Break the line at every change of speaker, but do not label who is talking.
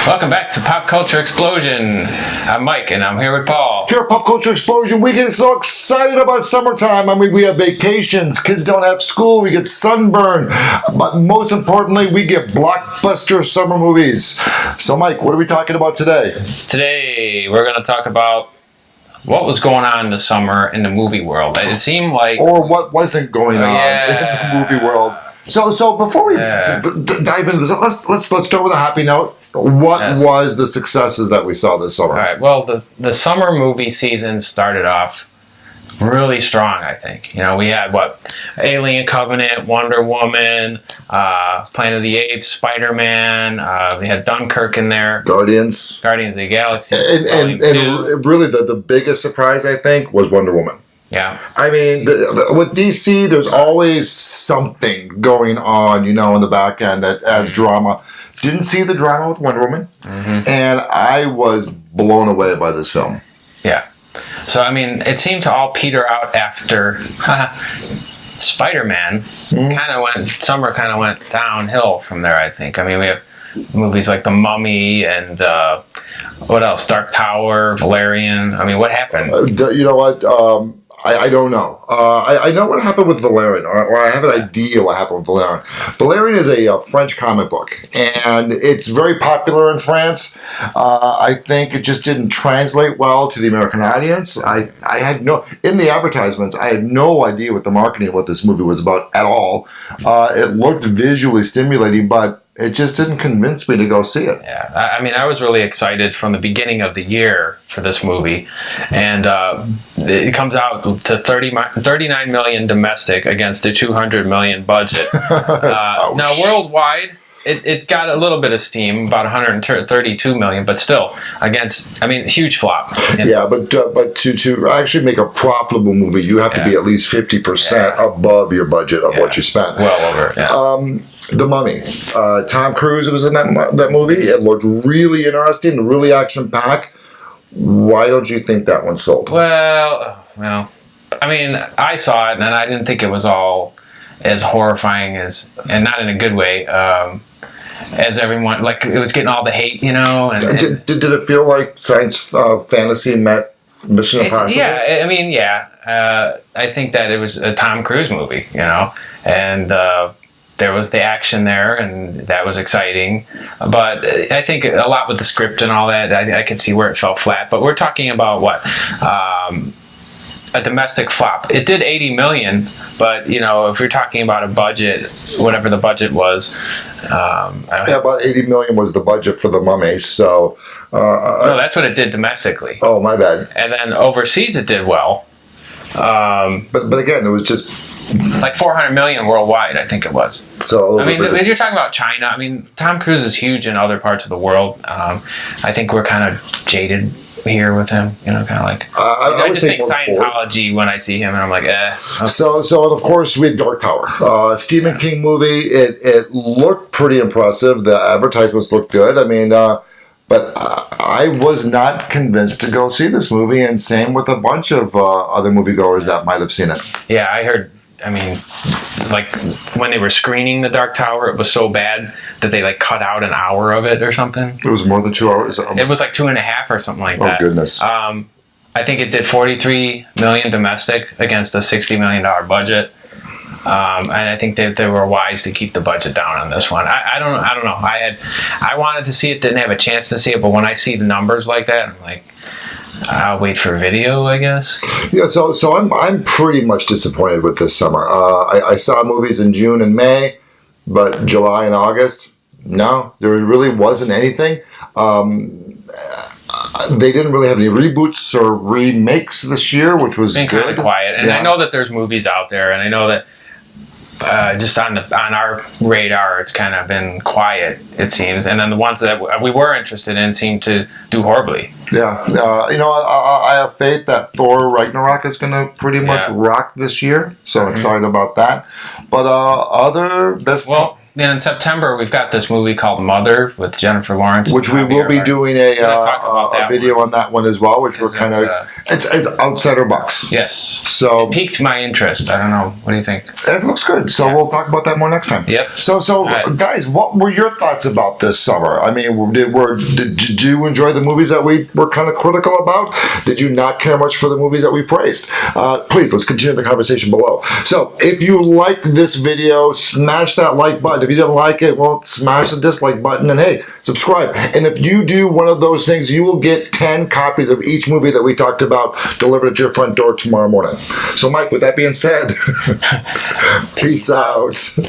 Welcome back to Pop Culture Explosion. I'm Mike, and I'm here with Paul.
Here at Pop Culture Explosion, we get so excited about summertime. I mean, we have vacations, kids don't have school, we get sunburn, but most importantly, we get blockbuster summer movies. So, Mike, what are we talking about today?
Today, we're going to talk about what was going on this summer in the movie world. It seemed like...
Or what wasn't going on in the movie world. So before we dive into this, let's start with a happy note. What was the successes that we saw this summer?
All right. Well, the summer movie season started off really strong, I think. You know, we had, Alien Covenant, Wonder Woman, Planet of the Apes, Spider-Man. We had Dunkirk in there.
Guardians
of the Galaxy.
And really the biggest surprise, I think, was Wonder Woman.
Yeah.
I mean, with DC, there's always something going on, in the back end that adds drama. Didn't see the drama with Wonder Woman, and I was blown away by this film.
Yeah. So, I mean, it seemed to all peter out after Spider-Man. Summer kind of went downhill from there, I think. I mean, we have movies like The Mummy and, what else? Dark Tower, Valerian. I mean, what happened?
You know what? I don't know. I know what happened with Valerian, or I have an idea what happened with Valerian. Valerian is a French comic book, and it's very popular in France. I think it just didn't translate well to the American audience. I had in the advertisements, I had no idea what the marketing of what this movie was about at all. It looked visually stimulating, but it just didn't convince me to go see it.
Yeah, I mean, I was really excited from the beginning of the year for this movie, and it comes out to 39 million domestic against a 200 million budget. Now, worldwide, it got a little bit of steam, about 132 million, but still, huge flop.
Yeah, but to actually make a profitable movie, you have to be at least 50% above your budget of what you spent.
Well over. Yeah.
The Mummy. Tom Cruise was in that movie. It looked really interesting, really action-packed. Why don't you think that one sold?
Well, I mean, I saw it, and I didn't think it was all as horrifying and not in a good way, as everyone, like, it was getting all the hate, And
did it feel like science fantasy met Mission Impossible?
Yeah, I mean, I think that it was a Tom Cruise movie, and there was the action there, and that was exciting. But I think a lot with the script and all that, I could see where it fell flat. But we're talking about a domestic flop. It did 80 million, but if you're talking about a budget, whatever the budget was,
about 80 million was the budget for The Mummy. So
no, that's what it did domestically.
Oh, my bad.
And then overseas, it did well.
But again, it was just
like 400 million worldwide, I think it was.
So
I mean, if you're talking about China, I mean, Tom Cruise is huge in other parts of the world. I think we're kind of jaded here with him, kind of like. I just think Scientology when I see him, and I'm like, eh. Okay.
So of course we had Dark Tower, Stephen King movie. It looked pretty impressive. The advertisements looked good. I mean, but I was not convinced to go see this movie, and same with a bunch of other moviegoers that might have seen it.
Yeah, I heard. I mean, like, when they were screening The Dark Tower, it was so bad that they, cut out an hour of it or something.
It was more than 2 hours?
It was like 2.5 or something like that.
Oh, goodness.
I think it did 43 million domestic against a $60 million budget. And I think they were wise to keep the budget down on this one. I don't know. I wanted to see it, didn't have a chance to see it, but when I see the numbers like that, I'm like, I'll wait for video, I guess.
Yeah, so I'm pretty much disappointed with this summer. I saw movies in June and May, but July and August, no, there really wasn't anything. They didn't really have any reboots or remakes this year, which was
been kind of quiet. And I know that there's movies out there, and I know that just on our radar, it's kind of been quiet, it seems. And then the ones that we were interested in seem to do horribly.
Yeah. I have faith that Thor Ragnarok is going to pretty much rock this year. So I'm excited about that. But
then in September we've got this movie called Mother with Jennifer Lawrence,
which we will be doing a video on that one as well, which we're kind of it's outsider bucks.
Yes.
So
it piqued my interest. I don't know. What do you think?
It looks good. So we'll talk about that more next time.
Yep.
So guys, what were your thoughts about this summer? I mean, did you enjoy the movies that we were kind of critical about? Did you not care much for the movies that we praised? Please, let's continue the conversation below. So if you liked this video, smash that like button. If you didn't like it, well, smash the dislike button, and hey, subscribe. And if you do one of those things, you will get 10 copies of each movie that we talked about delivered at your front door tomorrow morning. So Mike, with that being said, peace out.